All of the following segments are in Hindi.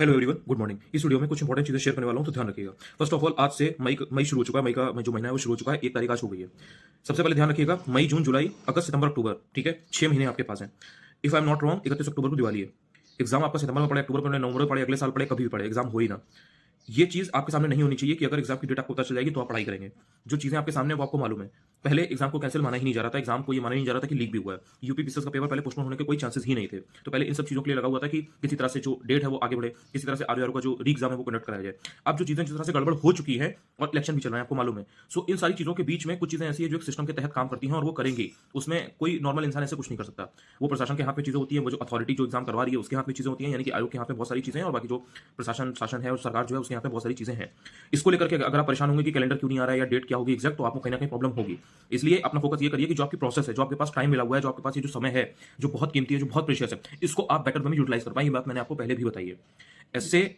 Hello everyone, good morning. इस वीडियो में कुछ इंपॉर्टेंट चीजें शेयर करने वाला हूं, तो ध्यान रखिएगा। फर्स्ट ऑफ ऑल, आज से मई शुरू हो चुका है। मई का जो महीना है वो शुरू हो चुका है। 1 तारीख आज हो गई है। सबसे पहले ध्यान रखिएगा, मई, जून, जुलाई, अगस्त, सितंबर, अक्टूबर, ठीक है, 6 महीने आपके पास हैं। If I am not wrong, 31 अक्टूबर को दिवाली है। एग्जाम आपका सितंबर में पड़े, अक्टूबर में, नवंबर में पड़े, अगले साल पड़े, कभी भी पड़े, एग्जाम हो ही ना। ये चीज आपके सामने नहीं होनी चाहिए कि अगर एग्जाम की डेट आपको पता चल जाएगी तो आप पढ़ाई करेंगे। जो चीजें आपके सामने हैं, वो आपको मालूम है। पहले एग्जाम को कैंसिल माना ही नहीं जा रहा था, एग्जाम को ये माना नहीं जा रहा था कि लीक भी हुआ है। यूपी पीसीएस का पेपर पहले पोस्टपोन होने के कोई चांसेस ही नहीं थे। तो पहले इन सब चीजों के लिए लगा हुआ था कि किसी तरह से जो डेट है वो आगे बढ़े, किसी तरह से आरओआर का जो री एग्जाम है वो कंडक्ट कराया जाए। अब जो चीजें जिस तरह से गड़बड़ हो चुकी है और इलेक्शन भी चल रहा है, आपको मालूम है। सो इन सारी चीजों के बीच में कुछ चीजें ऐसी है जो एक सिस्टम के तहत काम करती हैं और वो करेंगी। उसमें कोई नॉर्मल इंसान ऐसे कुछ नहीं कर सकता। वो प्रशासन के हाथ में चीजें होती है, वो जो अथॉरिटी जो एग्जाम करवा रही है उसके हाथ में चीजें होती हैं, यानी कि आयोग के हाथ में बहुत सारी चीजें हैं, और बाकी जो प्रशासन शासन है और सरकार जो है उसके हाथ में बहुत सारी चीजें हैं। इसको लेकर के अगर आप परेशान होंगे कि कैलेंडर क्यों नहीं आ रहा है या डेट क्या होगी एग्जैक्ट, तो आपको कहीं ना कहीं प्रॉब्लम होगी। इसलिए अपना फोकस ये करिए कि जो आपकी प्रोसेस है, जो आपके पास टाइम मिला हुआ है, जो आपके पास ये जो समय है, जो बहुत कीमती है, जो बहुत प्रेशियस है, इसको आप बेटर वे में यूटिलाइज कर पाए। ये बात मैंने आपको पहले भी बताई है। ऐसे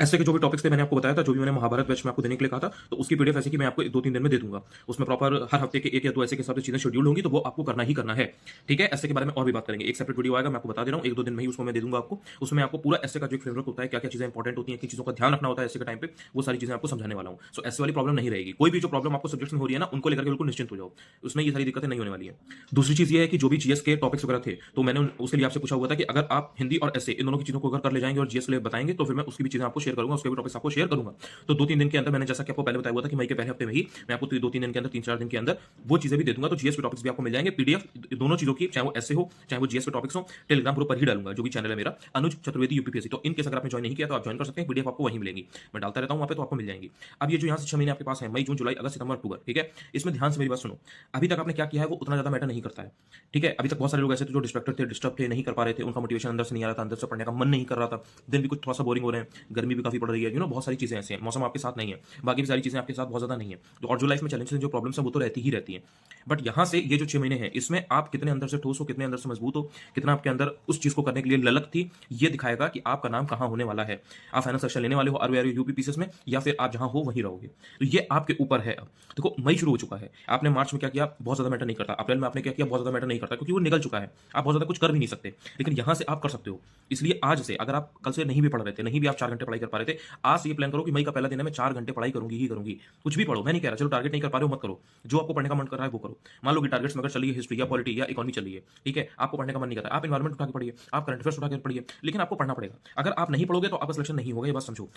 ऐसे के जो भी टॉपिक्स थे मैंने आपको बताया था, जो भी मैंने महाभारत बैच में आपको देने के लिए कहा था, तो उसकी पीडीएफ ऐसे कि मैं आपको 2-3 दिन में दे दूंगा। उसमें प्रॉपर हर हफ्ते के 1 या 2 ऐसे के हिसाब से चीजें शेड्यूल होंगी, तो वो आपको करना ही करना है। ठीक है, ऐसे के बारे में और भी बात करेंगे। एक सेपरेट वीडियो आएगा, मैं आपको बता दे रहा हूँ, 1-2 दिन में ही उसको मैं दे दूंगा आपको। उसमें आपको पूरा ऐसे का जो फ्रेमवर्क होता है, क्या क्या चीजें इंपॉर्टेंट होती है, किन चीजों का ध्यान रखना होता है ऐसे के टाइम पे, वो सारी चीजें आपको समझाने वाला हूँ। सो ऐसे वाली प्रॉब्लम नहीं रहेगी। कोई भी जो प्रॉब्लम आपको सब्जेक्ट में हो रही है ना, उनको लेकर के बिल्कुल निश्चिंत हो जाओ। उसमें ये सारी दिक्कतें नहीं होने वाली है। दूसरी चीज ये है कि जो भी जीएस के टॉपिक्स वगैरह थे, तो मैंने उसके लिए आपसे पूछा हुआ था कि अगर आप हिंदी और ऐसे इन दोनों की चीजों को अगर कर ले जाएंगे और जीएस के लिए बताएंगे, तो फिर मैं उसकी भी चीजें आपको शेयर करूंगा, उसके भी टॉपिक्स आपको शेयर करूंगा। तो 2-3 दिन के अंदर, मैंने जैसा कि आपको पहले बताया हुआ था कि मई के पहले हफ्ते में ही मैं आपको 2-3 दिन के अंदर, 3-4 दिन के अंदर वो चीजें भी दे दूंगा। तो जीएस के टॉपिक्स भी आपको मिल जाएंगे, पीडीएफ दोनों चीजों की, चाहे वो ऐसे हो चाहे वो जीएस के टॉपिक्स हो। टेलीग्राम ग्रुप पर ही डालूंगा, जो भी चैनल है मेरा, अनुज चतुर्वेदी यूपीपीएससी। तो इनकेस अगर आपने ज्वाइन नहीं किया तो आप ज्वाइन कर सकते हैं, पीडीएफ आपको वहीं मिलेंगी। मैं डालता रहता हूं वहां पे, तो आपको मिल जाएंगी। अब ये जो यहाँ से 6 महीने आपके पास है, मई, जून, जुलाई, अगस्त, सितंबर, अक्टूबर, ठीक है, इसमें ध्यान से मेरी बात सुनो। अभी तक आपने क्या किया है वो उतना ज्यादा मैटर नहीं करता है। ठीक है, अभी तक बहुत सारे लोग ऐसे थे जो डिस्ट्रैक्टेड थे, डिस्टर्ब थे, नहीं कर पा रहे थे, उनका मोटिवेशन अंदर से नहीं आ रहा था, अंदर से पढ़ने का मन नहीं कर रहा था, दिन भी कुछ थोड़ा सा बोरिंग हो रहे हैं, गर्मी भी काफी पड़ रही है, बहुत सारी चीजें ऐसी हैं, मौसम आपके साथ नहीं है, बाकी भी सारी चीजें आपके साथ बहुत ज्यादा नहीं है। तो और जो लाइफ में चैलेंजेस, जो प्रॉब्लम्स हैं, वो तो रहती ही रहती हैं। बट यहाँ से ये जो 6 महीने हैं, इसमें आप कितने अंदर से ठोस हो, कितने अंदर से मजबूत हो, कितना आपके अंदर उस चीज को करने के लिए ललक थी, ये दिखाएगा कि आपका नाम कहाँ होने वाला है। आप फाइनल सेक्शन लेने वाले हो आरओआर यूपीपीसीएस में, या फिर आप जहां हो वहीं रहोगे। तो ये आपके ऊपर है। अब देखो, मई शुरू हो चुका है, आपने मार्च में क्या किया बहुत ज्यादा मैटर नहीं करता, अप्रैल में आपने क्या किया बहुत ज्यादा मैटर नहीं करता, क्योंकि वो निकल चुका है। आप बहुत ज्यादा कुछ कर भी नहीं सकते, लेकिन यहां से आप कर सकते हो। इसलिए आज से, अगर आप कल से नहीं भी पढ़ रहे थे, नहीं भी आप 4 घंटे पढ़ाई कर पा रहे थे, आज से ये प्लान करो कि मई का पहला दिन है, मैं 4 घंटे पढ़ाई करूंगी ही करूंगी। कुछ भी पढ़ो, मैं नहीं कह रहा चलो टारगेट नहीं कर पा रहे हो मत करो, जो आपको पढ़ने का मन कर रहा है वो करो। मान लो कि टारगेट्स में अगर चलिए हिस्ट्री या पॉलिटी या इकोनॉमी चलिए, ठीक है, आपको पढ़ने का मन नहीं करता, आप एनवायरमेंट उठा के पढ़िए, आप करंट अफेयर्स उठा के पढ़िए, लेकिन आपको पढ़ना पड़ेगा। अगर आप नहीं पढ़ोगे तो आपका सिलेक्शन नहीं होगा, ये बात समझो।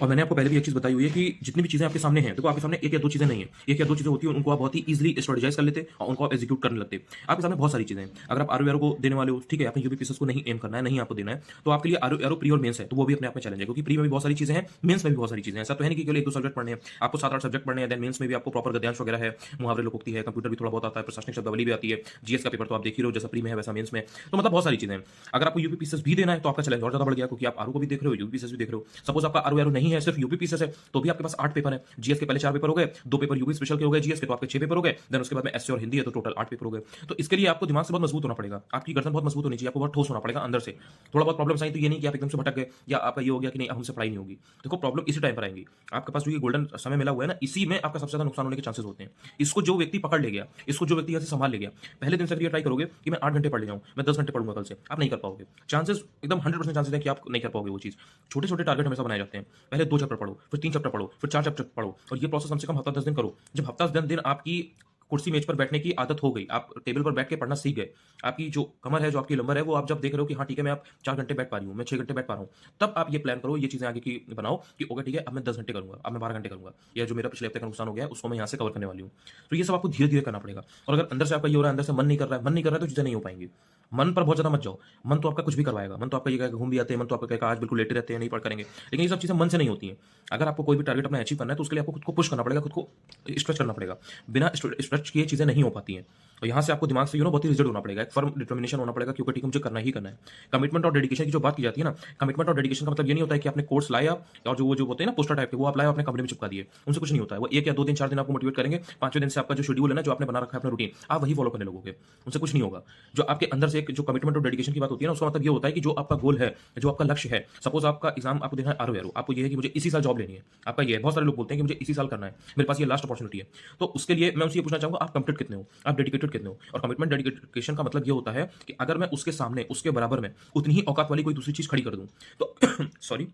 और मैंने आपको पहले भी एक चीज बताई हुई है कि जितनी भी चीजें आपके सामने हैं, देखो आपके सामने 1 या 2 चीजें नहीं है, 1 या 2 चीजें होती हैं, उनको आप बहुत ही इजीली स्ट्रेटेजाइज कर लेते और उनको आप एग्जीक्यूट करने लगते। आपके सामने बहुत सारी चीजें हैं। अगर आप आरओआर को देने वाले हो, ठीक है, आपने यूपीपीसीएस को नहीं एम करना है, नहीं आपको देना है, तो आपके लिए आरओआर प्री और मेंस है, तो वो भी अपने आप में चैलेंज है, क्योंकि प्री में भी बहुत सारी चीजें हैं, मेंस में भी बहुत सारी चीजें हैं। ऐसा तो है नहीं कि केवल 1-2 सब्जेक्ट पढ़ने हैं, आपको 7-8 सब्जेक्ट पढ़ने हैं। देन मेंस में भी आपको प्रॉपर गद्यांश वगैरह है, मुहावरे लोकोक्ति है, कंप्यूटर भी थोड़ा बहुत आता है, प्रशासनिक शब्दावली भी आती है, जीएस का पेपर तो आप देख ही रहे हो, जैसा प्री में है वैसा मेंस में। तो मतलब बहुत सारी चीजें हैं। अगर आपको यूपीपीसीएस भी देना है तो आपका चैलेंज और ज्यादा बढ़ गया, क्योंकि आप आरओ को भी देख रहे हो, यूपीपीसीएस भी देख रहे हो। सपोज आपका आरओआर नहीं है, सिर्फ यूपीपीसीएस है, तो भी आपके पास 8 पेपर है। जीएस के पहले 4 पेपर हो गए, 2 पेपर यूपी स्पेशल के हो गए, जीएस के तो आपके 6 पेपर हो गए। देन उसके बाद में एसए और हिंदी है, तो टोटल 8 पेपर हो गए। तो इसके लिए आपको दिमाग से बहुत मजबूत होना पड़ेगा, आपकी गर्दन बहुत मजबूत होनी चाहिए, आपको बहुत ठोस होना पड़ेगा अंदर से। थोड़ा बहुत प्रॉब्लम्स आई तो ये नहीं कि आप एकदम से भटक गए या आपका ये हो गया कि नहीं अब हमसे पढ़ाई नहीं होगी। देखो, प्रॉब्लम इसी टाइम पर आएंगी। आपके पास जो ये गोल्डन समय मिला हुआ है ना, इसी में आपका सबसे ज्यादा नुकसान होने के चांसेस होते हैं। इसको जो व्यक्ति पकड़ ले गया, इसको जो व्यक्ति यहाँ से संभाल ले गया, पहले दिन से अगर ये ट्राई करोगे कि मैं 8 घंटे पढ़ ले जाऊं, मैं 10 घंटे पढ़ूंगा कल से, आप नहीं कर पाओगे। चांसेस एकदम 100% चांसेस है कि आप नहीं कर पाओगे वो चीज। छोटे छोटे टारगेट हमेशा बनाए जाते हैं। पहले 2 चैप्टर पढ़ो, फिर 3 चैप्टर पढ़ो, फिर 4 चैप्टर पढ़ो, और ये प्रोसेस कम से कम हफ्ता 10 दिन करो। जब हफ्ता 10 दिन आपकी कुर्सी मेज पर बैठने की आदत हो गई, आप टेबल पर बैठ के पढ़ना सीख गए, आपकी जो कमर है, जो आपकी लंबर है, वो आप जब देख रहे हो कि हाँ ठीक है, मैं आप 4 घंटे बैठ पा रही हूँ, मैं 6 घंटे बैठ पा रहा हूँ, तब आप ये प्लान करो, ये चीजें आगे की बनाओ कि ओके ठीक है, अब मैं 10 घंटे करूंगा, अब मैं 12 घंटे करूंगा, या जो मेरा पिछले हफ्ते का नुकसान हो गया है उसको मैं यहाँ से कवर करने वाली हूँ। तो ये सब आपको धीरे धीरे करना पड़ेगा। और अगर अंदर से आपका ये हो रहा है, अंदर से मन नहीं कर रहा है, मन नहीं कर रहा है, तो चीजें नहीं हो पाएंगी। मन पर बहुत ज्यादा मत जाओ। मन तो आपका कुछ भी करवाएगा, मन तो आपका ये कहेगा घूम भी आते हैं, मन तो आपका कहेगा आज बिल्कुल लेटे रहते हैं, नहीं पढ़ करेंगे, लेकिन ये सब चीजें मन से नहीं होती हैं। अगर आपको कोई भी टारगेट अपना अचीव करना है, तो उसके लिए आपको खुद को पुश करना पड़ेगा, खुद को स्ट्रेच करना पड़ेगा। बिना स्ट्रेच किए चीजें नहीं हो पाती हैं। तो यहाँ से आपको दिमाग से बहुत ही रिजल्ट होना पड़ेगा, एक फर्म डिटर्मिनेशन होना पड़ेगा, क्योंकि ठीक है मुझे करना ही करना है। कमिटमेंट और डेडिकेशन की जो बात की जाती है ना, कमिटमेंट और डेडिकेशन का मतलब ये नहीं होता है कि आपने कोर्स लाया और जो वो जो होते हैं ना पोस्टर टाइप के, वो आप लाए अपने कंपनी में चिपका दिए, उनसे कुछ नहीं होता है। वो 1 या 2 दिन 4 दिन आपको मोटिवेट करेंगे, 5वें दिन से आपका जो शेड्यूल है ना, जो आपने बना रखा है अपना रूटीन, आप वही फॉलो करने लगोगे, उनसे कुछ नहीं होगा। जो आपके अंदर से एक जो कमिटमेंट और डेडिकेशन की बात होती है ना, उसका मतलब ये होता है कि जो आपका गोल है, जो आपका लक्ष्य है, सपोज आपका एग्जाम आपको देना है आरओ एरो, आपको ये है कि मुझे इसी साल जॉब लेनी है, आपका ये है, बहुत सारे लोग बोलते हैं कि मुझे इसी साल करना है, मेरे पास ये लास्ट अपॉर्चुनिटी है। तो उसके लिए मैं उनसे ये पूछना चाहूंगा, आप कमिटेड कितने हो, आप डेडिकेटेड कितने हो? और कमिटमेंट डेडिकेशन का मतलब ये होता है कि अगर मैं उसके सामने, उसके बराबर में उतनी ही औकात वाली कोई दूसरी चीज खड़ी कर दूं तो सॉरी,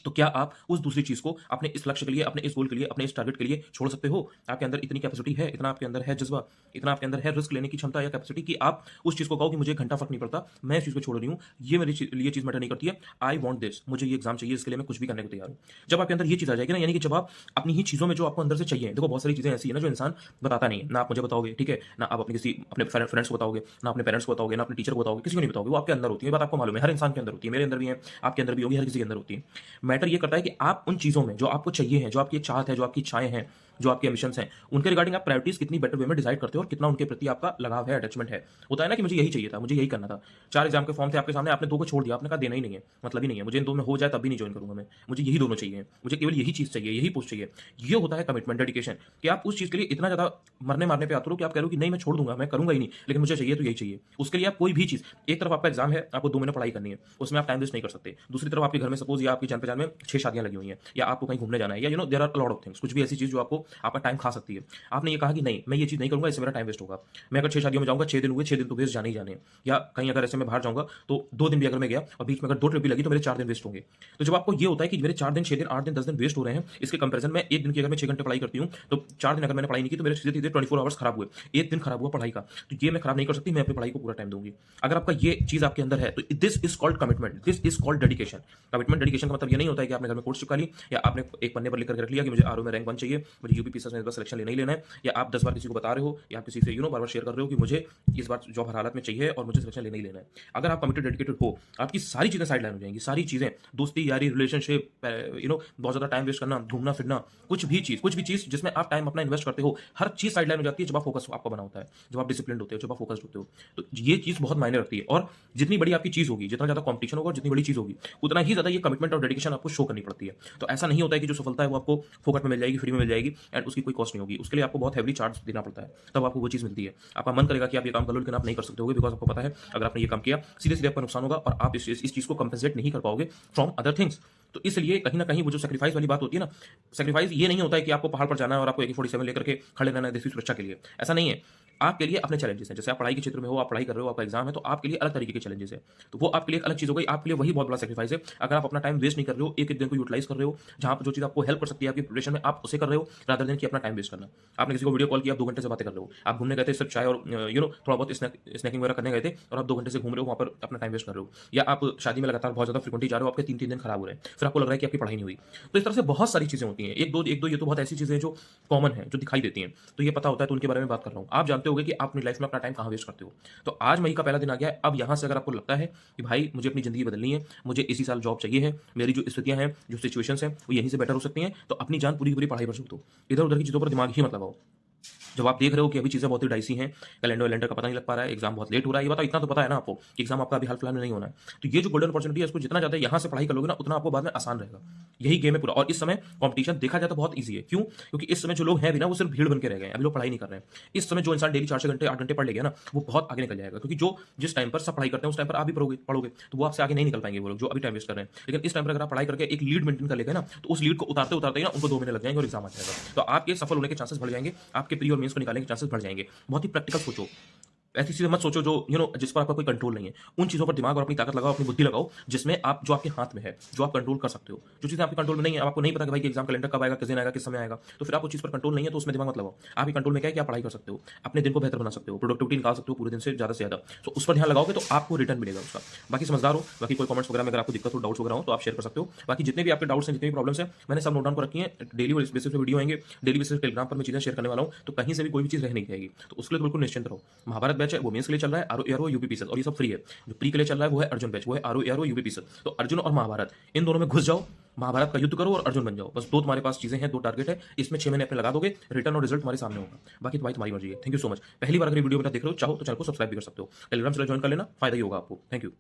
तो क्या आप उस दूसरी चीज को अपने इस लक्ष्य के लिए, अपने इस गोल के लिए, अपने इस टारगेट के लिए छोड़ सकते हो? आपके अंदर इतनी कैपेसिटी है, इतना आपके अंदर है जज्बा, इतना आपके अंदर है रिस्क लेने की क्षमता या कैपेसिटी कि आप उस चीज को कहो कि मुझे एक घंटा फर्क नहीं पड़ता, मैं इस चीज को छोड़ रही हूं, ये मेरे लिए चीज मैटर नहीं करती है, आई वांट दिस, मुझे ये एग्जाम चाहिए, इसके लिए मैं कुछ भी करने को तैयार हूं। जब आपके अंदर ये चीज आ जाएगी ना, यानी कि जब आप अपनी ही चीजों में जो आपको अंदर से चाहिए, देखो बहुत सारी चीजें ऐसी है ना जो इंसान बताता नहीं है, ना आप मुझे बताओगे, ठीक है, ना आप अपने किसी अपने फ्रेंड्स को बताओगे, ना अपने पेरेंट्स को बताओगे, ना अपने टीचर को बताओगे, किसी को नहीं बताओगे, वो आपके अंदर होती है, ये बात आपको मालूम है, हर इंसान के अंदर होती है, मेरे अंदर भी है, आपके अंदर भी होगी, हर किसी के अंदर होती है। मैटर ये करता है कि आप उन चीजों में जो आपको चाहिए हैं, जो आपकी एक चाहत है, जो आपकी इच्छाएं हैं, जो आपके एम्बिशंस हैं, उनके रिगार्डिंग आप प्रायोरिटीज कितनी बेटर वे में डिसाइड करते हो और कितना उनके प्रति आपका लगाव है, अटैचमेंट है। होता है ना कि मुझे यही चाहिए था, मुझे यही करना था, 4 एग्जाम के फॉर्म थे आपके सामने, आपने 2 को छोड़ दिया, आपने कहा देना ही नहीं है, मतलब ही नहीं है, मुझे इन 2 में हो जाए तब भी नहीं ज्वाइन करूंगा मैं, मुझे यही दोनों चाहिए, मुझे केवल यही चीज चाहिए, यही पोस्ट चाहिए। ये होता है कमिटमेंट, डेडिकेशन, कि आप उस चीज के लिए इतना ज्यादा मरने मारने पे आते हो कि आप कह लो कि नहीं मैं छोड़ दूंगा, मैं करूंगा ही नहीं, लेकिन मुझे चाहिए तो यही चाहिए। उसके लिए आप कोई भी चीज, एक तरफ आपका एग्जाम है, आपको 2 महीने पढ़ाई करनी है, उसमें आप टाइम वेस्ट नहीं कर सकते, दूसरी तरफ आपके घर में सपोज या आपकी जान पहचान में 6 शादियां लगी हुई हैं, या आपको कहीं घूमने जाना है, या you know there are a lot of things, कुछ भी ऐसी चीज जो आपको आपका टाइम खा सकती है। आपने ये कहा कि नहीं मैं ये चीज नहीं करूंगा, इससे मेरा टाइम वेस्ट होगा, मैं अगर 6 शादियों में जाऊंगा, 6 दिन हुए, 6 दिन तो वेस्ट जाने ही जाने हैं, या कहीं अगर ऐसे में बाहर जाऊंगा तो 2 दिन भी अगर मैं गया और बीच में अगर 2 ट्रिप भी लगी तो मेरे 4 दिन वेस्ट होंगे। तो जब आपको ये होता है कि मेरे 4 दिन, 6 दिन, 8 दिन, 10 दिन वेस्ट हो रहे हैं, इसके कंपैरिजन में एक दिन की अगर मैं 6 घंटे पढ़ाई करती हूं तो 4 दिन अगर मैंने पढ़ाई नहीं की तो मेरे सीधे सीधे 24 आवर्स खराब हुए, एक दिन खराब हुआ पढ़ाई का, तो ये मैं खराब नहीं कर सकती, मैं अपनी पढ़ाई को पूरा टाइम दूंगी। अगर आपका ये चीज आपके अंदर है तो this is called commitment, this is called dedication. Commitment dedication का मतलब ये नहीं होता है कि आपने घर में कोर्स चिपका ली, या आपने एक पन्ने पर लिख कर रख लिया कि मुझे आरओ में रैंक 1 चाहिए, मुझे यूपीपीएससी में बस सिलेक्शन लेना ही लेना है, या आप 10 बार किसी को बता रहे हो या किसी से बार बार शेयर कर रहे हो कि मुझे इस बार जॉब हर हालत में चाहिए और मुझे सिलेक्शन लेना ही लेना है। अगर आप कमिटेड डेडिकेटेड हो, आपकी सारी चीजें साइड लाइन हो जाएंगी, सारी चीजें, दोस्ती यारी रिलेशनशिप, बहुत ज्यादा टाइम वेस्ट करना, घूमना फिरना, कुछ भी चीज जिसमें आप टाइम अपना इन्वेस्ट करते हो, हर चीज साइड लाइन हो जाती है जब आप फोकस आपका बना होता है, जब आप डिसिप्लिन होते हो, जब आप फोकस्ड होते हो। तो ये चीज बहुत मायने रखती है, और जितनी बड़ी आपकी चीज होगी, जितना ज्यादा कॉम्पिटिशन होगा और जितनी बड़ी चीज होगी, उतना ही ज्यादा ये कमिटमेंट और डेडिकेशन आपको शो करनी पड़ती है। तो ऐसा नहीं होता है कि जो सफलता है वो आपको फोकट में मिल जाएगी, फ्री में मिल जाएगी एंड उसकी कोई कॉस्ट नहीं होगी, उसके लिए आपको बहुत हैवी चार्ज देना पड़ता है, तब आपको वो चीज मिलती है। आपका मन करेगा कि आप ये काम कर लो, लेकिन आप नहीं कर सकते होगे, बिकॉज आपको पता है अगर आपने ये काम किया सीधे सीधे आपका नुकसान होगा और आप इस चीज को कंपेंसेट नहीं कर पाओगे फ्रॉम अदर थिंग्स। तो इसलिए कहीं ना कहीं वो जो सेक्रीफाइस वाली बात होती है ना, सेक्रीफाइस ये नहीं होता है कि आपको पहाड़ पर जाना है और आपको AK-47 लेकर के खड़े रहना है देश की सुरक्षा के लिए, ऐसा नहीं है। आपके लिए अपने चैलेंजेस हैं, जैसे आप पढ़ाई के क्षेत्र में हो, आप पढ़ाई कर रहे हो, आपका एग्जाम है, तो आपके लिए अलग तरीके के चैलेंजेस है, तो वो आपके लिए एक अलग चीज हो गई, आपके लिए वही बहुत बड़ा सेक्रीफाइस है। अगर आप अपना टाइम वेस्ट नहीं कर रहे हो, एक एक दिन को यूटिलाइज कर रहे हो, जहां पर जो चीज आपको हेल्प कर सकती है आपकी प्रिपरेशन में, आप उसे कर रहे हो, रादर देन कि अपना टाइम वेस्ट करना। आपने किसी को वीडियो कॉल किया, आप 2 घंटे से बातें कर रहे हो, आप घूमने गए थे, सिर्फ चाय और थोड़ा बहुत स्नैकिंग वगैरह करने गए थे और आप 2 घंटे से घूम रहे हो, वहां पर अपना टाइम वेस्ट कर रहे हो, या आप शादी में लगातार बहुत ज्यादा फ्रिक्वेंटली जा रहे हो, आपके 3-3 दिन खराब हो रहे हैं, फिर आपको लग रहा है कि आपकी पढ़ाई नहीं हुई। तो इस तरह से बहुत सारी चीजें होती हैं, एक दो ये तो बहुत ऐसी चीजें हैं जो कॉमन है, जो दिखाई देती हैं, तो ये पता होता है, तो उनके बारे में बात कर रहा हूं। आप जानते होगे कि आप अपनी लाइफ में अपना टाइम कहां वेस्ट करते हो। तो आज मई का पहला दिन आ गया है, अब यहां से अगर आपको लगता है कि भाई मुझे अपनी जिंदगी बदलनी है, मुझे इसी साल जॉब चाहिए है, मेरी जो स्थितियां हैं, जो सिचुएशंस हैं वो यहीं से बेटर हो सकती हैं, तो अपनी जान पूरी की पूरी पढ़ाई पर झोंक दो, इधर उधर की चीजों पर दिमाग ही मत लगाओ। जब आप देख रहे हो कि अभी चीजें बहुत ही डाइसी हैं, कैलेंडर का पता नहीं लग पा रहा है, एग्जाम बहुत लेट हो रहा है, ये बताओ, इतना तो पता है ना आपको कि एग्जाम आपका अभी हाल फिलहाल में नहीं होना है, तो ये जो गोल्डन अपॉर्चुनिटी है इसको जितना ज्यादा यहां से पढ़ाई कर लोगे ना, उतना आपको बाद में आसान रहेगा। यही गेम है पूरा। और इस समय कॉम्पिटिशन देखा जाए तो बहुत ईजी है, क्यों? क्योंकि इस समय जो लोग हैं भी ना, वो सिर्फ भीड़ बन के रह गए हैं, अभी लोग पढ़ाई नहीं कर रहे हैं। इस समय जो इंसान डेली 4 घंटे 8 घंटे पढ़ लेगा ना, वो बहुत आगे निकल जाएगा, क्योंकि जो जिस टाइम पर सब पढ़ाई करते हैं उस टाइम पर आप भी पढ़ोगे तो वो आपसे आगे नहीं निकल पाएंगे वो लोग जो अभी टाइम वेस्ट कर रहे हैं। लेकिन इस टाइम पर अगर आप पढ़ाई करके एक लीड मेंटेन कर लेंगे ना, तो उस लीड को उतारते उतारते ही ना उनको 2 महीने लग जाएंगे और एग्जाम आ जाएगा, तो आपके सफल होने के चांसेस बढ़ जाएंगे, आपके प्री और मेंस को निकालने के चांसेस बढ़ जाएंगे। बहुत ही प्रैक्टिकल सोचो, ऐसी चीजें मत सोचो जो जिस पर आपका कोई कंट्रोल नहीं है। उन चीजों पर दिमाग और अपनी ताकत लगाओ, अपनी बुद्धि लगाओ, जिसमें आप जो आपके हाथ में है, जो आप कंट्रोल कर सकते हो। जो चीजें आपके कंट्रोल में नहीं है, आपको नहीं पता कि भाई एग्जाम कैलेंडर कब आएगा, किस दिन आएगा, किस समय आएगा, तो फिर आप उस चीज पर कंट्रोल नहीं है, तो उसमें दिमाग मत लगाओ। आपके कंट्रोल में क्या है कि आप पढ़ाई कर सकते हो, अपने दिन को बेहतर बना सकते हो, प्रोडक्टिविटी निकाल सकते हो पूरे दिन से ज्यादा, तो उस पर ध्यान लगाओगे तो आपको रिटर्न मिलेगा उसका। बाकी समझदार हो, बाकी कोई कमेंट्स वगैरह में अगर आपको दिक्कत हो, डाउट्स वगैरह हो तो आप शेयर कर सकते हो। बाकी जितने भी आपके डाउट्स हैं, जितनी भी प्रॉब्लम्स हैं, मैंने सब नोट डाउन कर रखी है, डेली बेसिस पे वीडियो आएंगे, डेली बेसिस टेलीग्राम पर मैं चीजें शेयर करने वाला हूं, तो कहीं से भी कोई भी चीज रह नहीं जाएगी, तो उसके लिए बिल्कुल निश्चिंत रहो। महाभारत बैच है वो मेंस के लिए चल रहा है, आरओ यूपीपीएससी, और ये सब फ्री है। जो प्री के लिए चल रहा है वो है अर्जुन बैच, वो है आरओ यूपीपीएससी। तो अर्जुन और महाभारत इन दोनों में घुस जाओ, महाभारत का युद्ध करो और अर्जुन बन जाओ, बस 2 तुम्हारे पास चीजें हैं, 2 टारगेट है, इसमें 6 महीने अपने लगा दोगे, रिटर्न और रिजल्ट तुम्हारे सामने होगा। बाकी तो भाई तुम्हारी मर्जी है। Thank you so much. पहली बार अगर वीडियो मेरा देख रहे हो, चाहो तो चैनल को सब्सक्राइब भी कर सकते हो, टेलीग्राम चैनल ज्वाइन कर लेना, फायदा ही होगा आपको। Thank you.